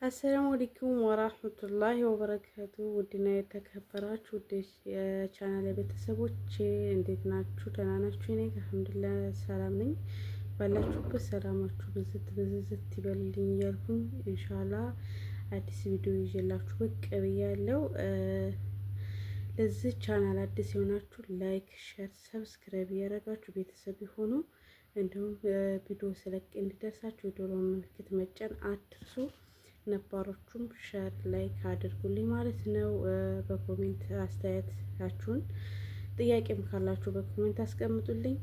አሰላሙ አለይኩም ወራህመቱላሂ ወበረካቱ። ውድና የተከበራችሁ ውድ የቻናል ቤተሰቦች እንዴት ናችሁ? ደህና ናችሁ? እኔ አልሐምዱሊላህ ሰላም ነኝ። ባላችሁበት ሰላማችሁ ብዝት ይበልልኝ እያልኩኝ ኢንሻአላህ አዲስ ቪዲዮ ይዤላችሁ ብቅ ብያለሁ። ለዚህ ቻናል አዲስ የሆናችሁ ላይክ፣ ሼር፣ ሰብስክራይብ እያደረጋችሁ ቤተሰብ ይሁኑ። እንዲሁም ቪዲዮ ስለቅ እንዲደርሳችሁ የደወል ምልክት መጫን አትርሱ። ነባሮቹም ሸር ላይክ አድርጉልኝ ማለት ነው። በኮሜንት አስተያየታችሁን ጥያቄም ካላችሁ በኮሜንት አስቀምጡልኝ።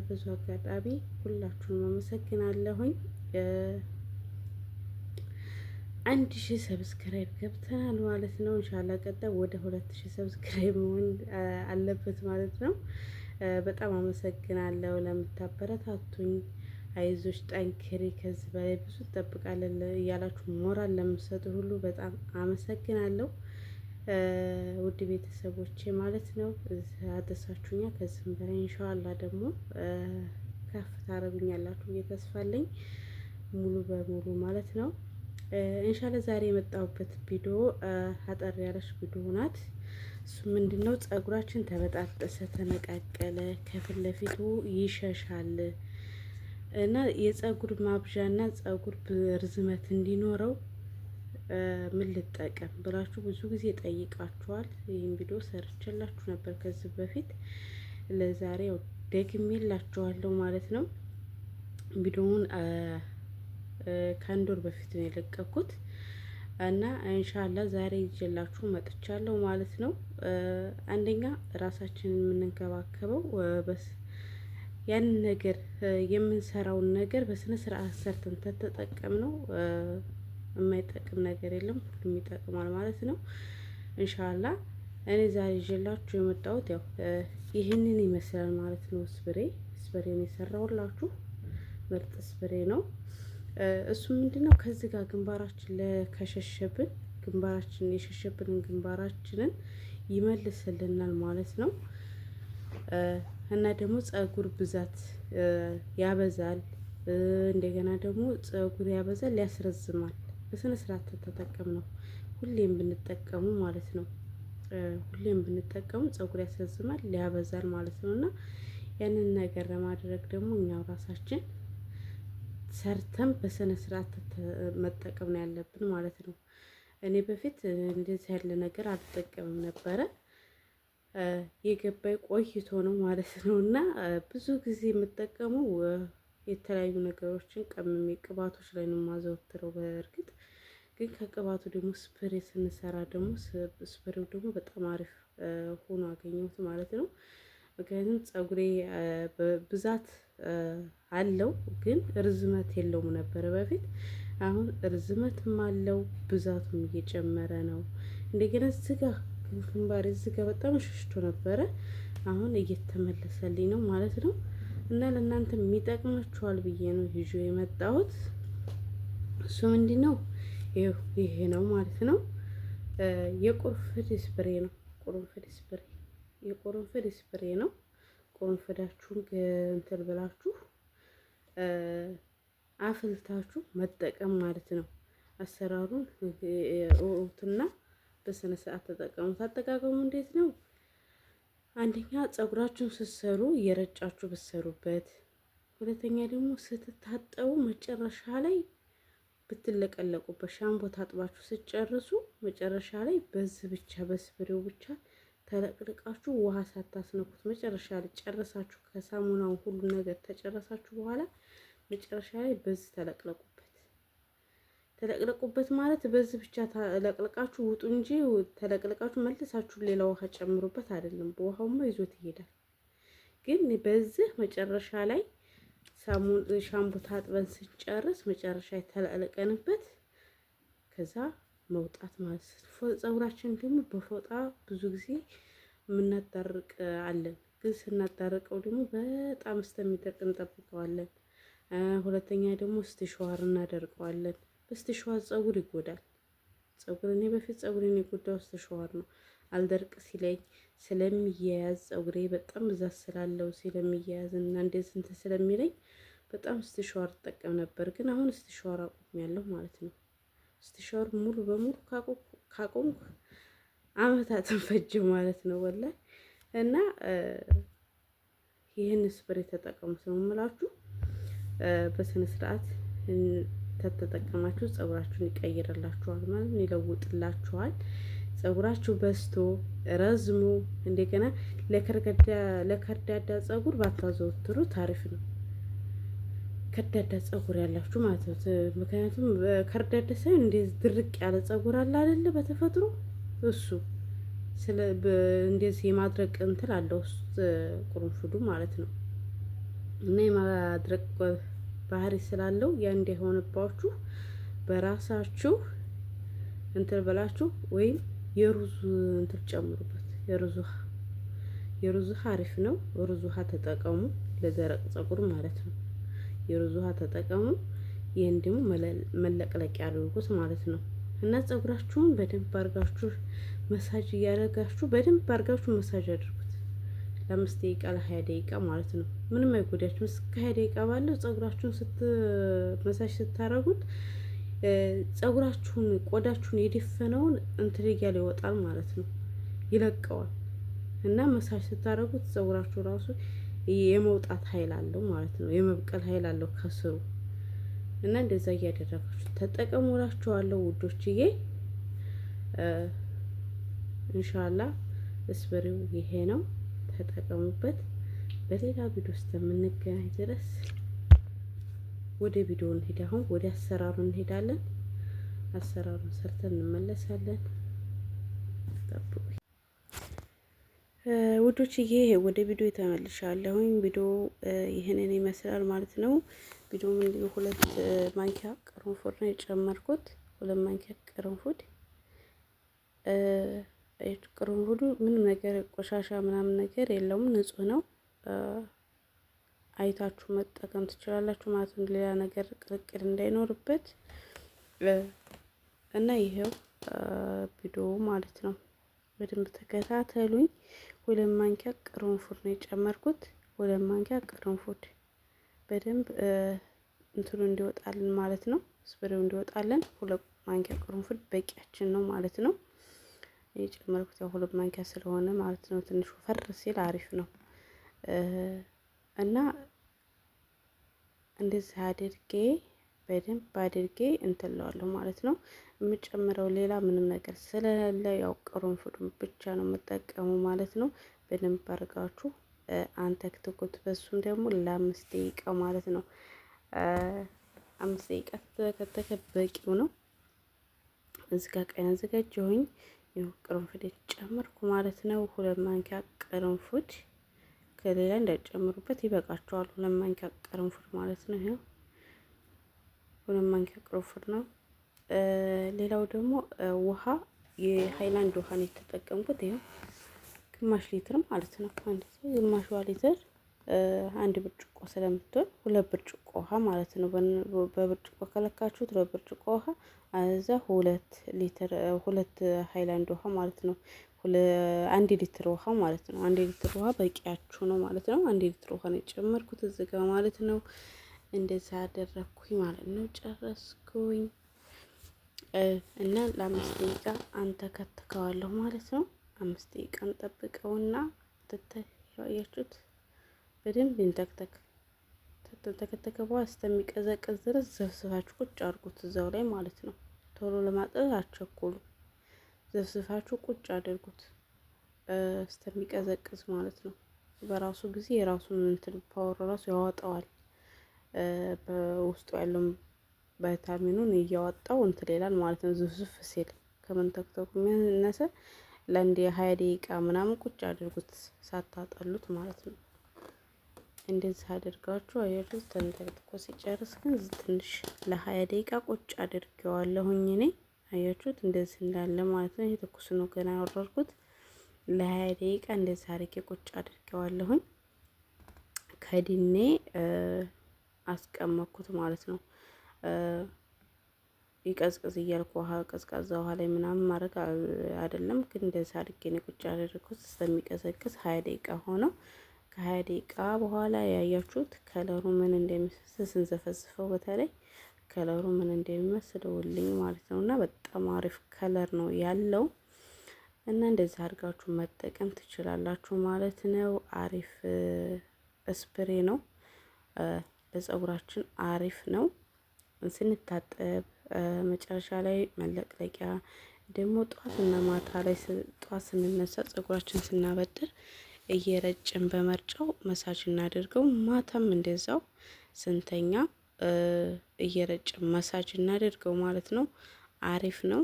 ብዙ አጋጣሚ ሁላችሁንም አመሰግናለሁኝ። 1000 ሰብስክራይብ ገብተናል ማለት ነው። ኢንሻአላህ ቀጣይ ወደ 2000 ሰብስክራይብ መሆን አለበት ማለት ነው። በጣም አመሰግናለሁ ለምታበረታቱኝ። አይዞች ጠንክሪ፣ ከዚህ በላይ ብዙ እንጠብቃለን እያላችሁ ሞራል ለምትሰጡ ሁሉ በጣም አመሰግናለሁ። ውድ ቤተሰቦቼ ማለት ነው። አደሳችሁኛ ከዚህም በላይ ኢንሻአላህ ደግሞ ከፍ ታረጉኛላችሁ እየተስፋለኝ ሙሉ በሙሉ ማለት ነው። ኢንሻአላህ ዛሬ የመጣሁበት ቪዲዮ አጠር ያለች ቪዲዮ ናት። እሱ ምንድነው? ፀጉራችን ተበጣጠሰ፣ ተነቃቀለ፣ ከፊት ለፊቱ ይሸሻል እና የፀጉር ማብዣና ፀጉር ርዝመት እንዲኖረው ምን ልጠቀም ብላችሁ ብዙ ጊዜ ጠይቃችኋል። ይህን ቪዲዮ ሰርቼላችሁ ነበር ከዚህ በፊት። ለዛሬ ደግሜላችኋለሁ ማለት ነው። ቪዲዮውን ከአንድ ወር በፊት ነው የለቀኩት እና ኢንሻአላህ ዛሬ ይዤላችሁ መጥቻለሁ ማለት ነው። አንደኛ ራሳችንን የምንንከባከበው ያንን ነገር የምንሰራውን ነገር በስነ ስርዓት ሰርተን ተጠቀምነው የማይጠቅም ነገር የለም፣ ሁሉም ይጠቅማል ማለት ነው። ኢንሻአላህ እኔ ዛሬ ይዤላችሁ የመጣሁት ያው ይህንን ይመስላል ማለት ነው። ስፕሬን የሰራሁላችሁ ምርጥ ስፕሬ ነው። እሱ ምንድነው? ከዚህ ጋር ግንባራችን ለከሸሸብን ግንባራችንን የሸሸብንን ግንባራችንን ይመልስልናል ማለት ነው። እና ደግሞ ፀጉር ብዛት ያበዛል። እንደገና ደግሞ ፀጉር ያበዛል፣ ያስረዝማል። በስነ ስርዓት ተጠቀምነው ሁሌም ብንጠቀሙ ማለት ነው። ሁሌም ብንጠቀሙ ፀጉር ያስረዝማል፣ ያበዛል ማለት ነው። እና ያንን ነገር ለማድረግ ደግሞ እኛው ራሳችን ሰርተን በስነ ስርዓት መጠቀም ነው ያለብን ማለት ነው። እኔ በፊት እንደዚህ ያለ ነገር አልጠቀምም ነበረ። የገባኝ ቆይቶ ነው ማለት ነው። እና ብዙ ጊዜ የምጠቀመው የተለያዩ ነገሮችን ቀምሜ ቅባቶች ላይ ነው የማዘወትረው። በእርግጥ ግን ከቅባቱ ደግሞ ስፕሬ ስንሰራ ደግሞ ስፕሬው ደግሞ በጣም አሪፍ ሆኖ አገኘሁት ማለት ነው። ምክንያቱም ፀጉሬ ብዛት አለው ግን ርዝመት የለውም ነበረ በፊት። አሁን ርዝመትም አለው ብዛቱም እየጨመረ ነው። እንደገና እዚህ ጋር ግንባሬ እዚህ ጋር በጣም ሸሽቶ ነበረ፣ አሁን እየተመለሰልኝ ነው ማለት ነው። እና ለእናንተ የሚጠቅማችኋል ብዬ ነው ይዤ የመጣሁት። እሱ ምንድነው? ይሄ ነው ማለት ነው። የቁርንፍድ ስፕሬ ነው። የቁርንፍድ ስፕሬ ነው። ቁርንፍዳችሁን እንትን ብላችሁ አፍልታችሁ መጠቀም ማለት ነው። አሰራሩን እውትና በስነ ስርዓት ተጠቀሙት። አጠቃቀሙ እንዴት ነው? አንደኛ ፀጉራችሁን ስትሰሩ እየረጫችሁ ብትሰሩበት፣ ሁለተኛ ደግሞ ስትታጠቡ መጨረሻ ላይ ብትለቀለቁበት፣ ሻምፖ ታጥባችሁ ስትጨርሱ መጨረሻ ላይ በዚህ ብቻ በስፕሬው ብቻ ተለቅልቃችሁ ውሃ ሳታስነኩት መጨረሻ ላይ ጨረሳችሁ፣ ከሳሙናው ሁሉ ነገር ተጨረሳችሁ በኋላ መጨረሻ ላይ በዚህ ተለቅለቁበት ማለት በዚህ ብቻ ተለቅልቃችሁ ውጡ እንጂ ተለቅልቃችሁ መልሳችሁ ሌላ ውሃ ጨምሩበት አይደለም። በውሃውማ ይዞት ይሄዳል። ግን በዚህ መጨረሻ ላይ ሻምፑ ታጥበን ስንጨርስ መጨረሻ ተለቅልቀንበት ከዛ መውጣት ማለት ነው። ፀጉራችን ደግሞ በፎጣ ብዙ ጊዜ የምናዳርቅ አለን። ግን ስናዳርቀው ደግሞ በጣም እስከሚደርቅ እንጠብቀዋለን። ሁለተኛ ደግሞ ስትሸዋር እናደርቀዋለን። በስትሸዋር ፀጉር ይጎዳል። እኔ በፊት ፀጉሬን የጎዳው ስትሸዋር ነው። አልደርቅ ሲለኝ ስለሚያያዝ ፀጉሬ በጣም ብዛት ስላለው ስለሚያያዝ እና እንደዚህ እንትን ስለሚለኝ በጣም ስትሸዋር እጠቀም ነበር። ግን አሁን ስትሸዋር አቁሜያለሁ ማለት ነው። ሻወር ሙሉ በሙሉ ካቆምኩ አመታትን ፈጀ ማለት ነው ወላሂ። እና ይህን ስፕሬ ተጠቀሙት ነው የምላችሁ። በስነ ስርዓት ተተጠቀማችሁ ፀጉራችሁን ይቀይርላችኋል ማለት ነው፣ ይለውጥላችኋል። ፀጉራችሁ በስቶ ረዝሞ እንደገና ለከርዳዳ ፀጉር ባታዘወትሩት አሪፍ ነው። ከርዳዳ ፀጉር ያላችሁ ማለት ነው። ምክንያቱም ከርዳዳ ሳይሆን እንደዚህ ድርቅ ያለ ፀጉር አለ አይደለ? በተፈጥሮ እሱ እንደዚህ የማድረቅ እንትን አለው ቁርንፉዱ ማለት ነው። እና የማድረቅ ባህሪ ስላለው ያ እንዳይሆንባችሁ በራሳችሁ እንትን ብላችሁ ወይም የሩዝ እንትን ጨምሩበት። የሩዝ ውሃ አሪፍ ነው። ሩዝ ውሃ ተጠቀሙ ለደረቅ ፀጉር ማለት ነው። የሩዝ ውሃ ተጠቀሙ። ይህን ደግሞ መለቅለቂያ አድርጉት ማለት ነው። እና ፀጉራችሁን በደንብ አርጋችሁ መሳጅ እያደረጋችሁ በደንብ አርጋችሁ መሳጅ አድርጉት ለ5 ደቂቃ ለ20 ደቂቃ ማለት ነው። ምንም አይጎዳችሁም። እስከ 20 ደቂቃ ባለው ፀጉራችሁን መሳጅ ስታረጉት ፀጉራችሁን ቆዳችሁን የደፈነውን እንትን እያለ ይወጣል ማለት ነው፣ ይለቀዋል። እና መሳጅ ስታረጉት ፀጉራችሁ ራሱ የመውጣት ኃይል አለው ማለት ነው፣ የመብቀል ኃይል አለው ከስሩ። እና እንደዛ እያደረጋችሁ ተጠቀሙላችኋለሁ ውዶችዬ። ኢንሻአላህ ስፕሬው ይሄ ነው፣ ተጠቀሙበት። በሌላ ቪዲዮ ውስጥ የምንገናኝ ድረስ ወደ ቪዲዮ እንሄድ። አሁን ወደ አሰራሩ እንሄዳለን። አሰራሩን ሰርተን እንመለሳለን። ጠብቁ ውዶችዬ። ወደ ቪዲዮ ተመልሻለሁኝ። ቪዲዮ ይህንን ይመስላል ማለት ነው። ቪዲዮ ምንድነው 2 ማንኪያ ቅርንፉድ ነው የጨመርኩት። 2 ማንኪያ ቅርንፉድ። ቅርንፉዱ ምንም ነገር ቆሻሻ ምናምን ነገር የለውም፣ ንጹህ ነው። አይታችሁ መጠቀም ትችላላችሁ ማለት ነው፣ ሌላ ነገር ቅልቅል እንዳይኖርበት። እና ይሄው ቪዲዮ ማለት ነው። በደንብ ተከታተሉኝ። 2 ማንኪያ ቅርንፉድ ነው የጨመርኩት። 2 ማንኪያ ቅርንፉድ በደንብ እንትኑ እንዲወጣልን ማለት ነው፣ ስፕሬው እንዲወጣልን 2 ማንኪያ ቅርንፉድ በቂያችን ነው ማለት ነው። የጨመርኩት 2 ማንኪያ ስለሆነ ማለት ነው። ትንሽ ወፈር ሲል አሪፍ ነው። እና እንደዚህ አድርጌ በደንብ አድርጌ እንትለዋለሁ ማለት ነው። የምጨምረው ሌላ ምንም ነገር ስለሌለ ያው ቅርንፉዱን ብቻ ነው የምጠቀመው ማለት ነው። በደንብ አድርጋችሁ አንተክትኩት። በሱም ደግሞ ለ5 ደቂቃ ማለት ነው። 5 ደቂቃ ከተከተከ በቂው ነው። እዚህ ጋር ቀይ አዘጋጀሁኝ። ይኸው ቅርንፉድ ጨመርኩ ማለት ነው። 2 ማንኪያ ቅርንፉድ፣ ከሌላ እንዳጨምሩበት ይበቃቸዋል። 2 ማንኪያ ቅርንፉድ ማለት ነው። ይኸው 2 ማንኪያ ቅርንፉድ ነው። ሌላው ደግሞ ውሃ፣ የሃይላንድ ውሃ ነው የተጠቀምኩት። ይኸው ግማሽ ሊትር ማለት ነው። ግማሽ ሊትር 1 ብርጭቆ ስለምትሆን 2 ብርጭቆ ውሃ ማለት ነው። በብርጭቆ ከለካችሁት 2 ብርጭቆ ውሃ አዛ 2 ሃይላንድ ውሃ ማለት ነው። 1 ሊትር ውሃ ማለት ነው። 1 ሊትር ውሃ በቂያችሁ ነው ማለት ነው። 1 ሊትር ውሃ ነው የጨመርኩት እዚህ ጋር ማለት ነው። እንደዛ አደረኩኝ ማለት ነው። ጨረስኩኝ እና ለ5 ደቂቃ አንተከትከዋለሁ ማለት ነው። 5 ደቂቃ እንጠብቀውና ያያችሁት በደንብ ይንተክተክ። ተተከተከ በኋላ እስከሚቀዘቅዝ ድረስ ዘፍዝፋችሁ ቁጭ አድርጉት እዛው ላይ ማለት ነው። ቶሎ ለማጠብ አትቸኩሉ። ዘፍዝፋችሁ ቁጭ አድርጉት እስከሚቀዘቅዝ ማለት ነው። በራሱ ጊዜ የራሱን እንትን ፓወር ራሱ ያወጣዋል። በውስጡ ያለውን ቫይታሚኑን እያወጣው እንትን ይላል ማለት ነው። ዝፍዝፍ ሲል ከመንተክተኩ የሚያነሰ ለአንድ 20 ደቂቃ ምናምን ቁጭ አድርጉት ሳታጠሉት ማለት ነው። እንደዚህ አድርጋችሁ አያችሁ። ተንተክትኮ ሲጨርስ ግን ትንሽ ለ20 ደቂቃ ቁጭ አድርጌዋለሁኝ እኔ። አያችሁት እንደዚህ እንዳለ ማለት ነው። ይሄ ትኩስ ነው ገና ያወረድኩት። ለ20 ደቂቃ እንደዚህ አድርጌ ቁጭ አድርጌዋለሁኝ። ከድኔ አስቀመጥኩት ማለት ነው። ይቀዝቅዝ እያልኩ ውሃ ቀዝቃዛ ውሃ ላይ ምናምን ማድረግ አይደለም፣ ግን እንደዚህ አድርጌ ነው ቁጭ አደረኩት እስከሚቀዘቅዝ 20 ደቂቃ ሆነው። ከ20 ደቂቃ በኋላ ያያችሁት ከለሩ ምን እንደሚመስል ስንዘፈዝፈው፣ በተለይ ከለሩ ምን እንደሚመስል ውልኝ ማለት ነው። እና በጣም አሪፍ ከለር ነው ያለው እና እንደዚህ አድርጋችሁ መጠቀም ትችላላችሁ ማለት ነው። አሪፍ ስፕሬ ነው። ለፀጉራችን አሪፍ ነው። ስንታጠብ መጨረሻ ላይ መለቅለቂያ ደግሞ ጠዋትና ማታ ላይ ጠዋት ስንነሳ ፀጉራችን ስናበጥር እየረጭን በመርጫው መሳጅ እናደርገው። ማታም እንደዛው ስንተኛ እየረጭን መሳጅ እናደርገው ማለት ነው። አሪፍ ነው።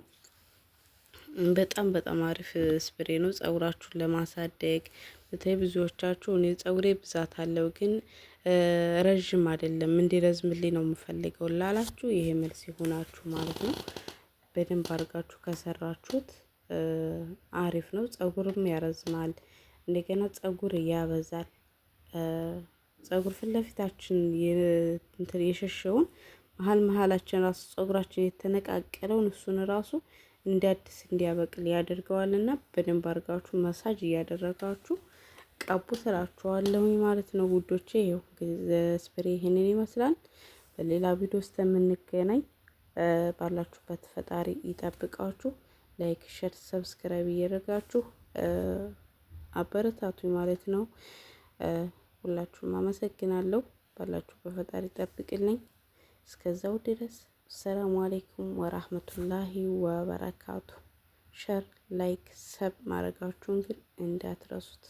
በጣም በጣም አሪፍ ስፕሬ ነው። ፀጉራችሁን ለማሳደግ በተለይ ብዙዎቻችሁ እኔ ፀጉሬ ብዛት አለው ግን ረዥም አይደለም እንዲረዝምልኝ ነው የምፈልገው ላላችሁ ይሄ መልስ ይሆናችሁ ማለት ነው። በደንብ አድርጋችሁ ከሰራችሁት አሪፍ ነው። ፀጉርም ያረዝማል፣ እንደገና ፀጉር ያበዛል። ፀጉር ፊት ለፊታችን የሸሸውን መሀል መሀላችን ራሱ ፀጉራችን የተነቃቀለውን እሱን ራሱ እንደ አዲስ እንዲያበቅል ያደርገዋልና በደንብ አድርጋችሁ መሳጅ እያደረጋችሁ ቀቡ ስላችኋለሁኝ ማለት ነው ውዶቼ። ይኸው ስፕሬ ይሄንን ይመስላል። በሌላ ቪዲዮ ውስጥ የምንገናኝ ባላችሁበት ፈጣሪ ይጠብቃችሁ። ላይክ፣ ሼር፣ ሰብስክራይብ እያደረጋችሁ አበረታቱኝ ማለት ነው። ሁላችሁም አመሰግናለሁ። ባላችሁበት ፈጣሪ ይጠብቅልኝ። እስከዛው ድረስ ሰላም አለይኩም ወራህመቱላሂ ወበረካቱ። ሸር ላይክ ሰብ ማድረጋችሁን ግን እንዳትረሱት።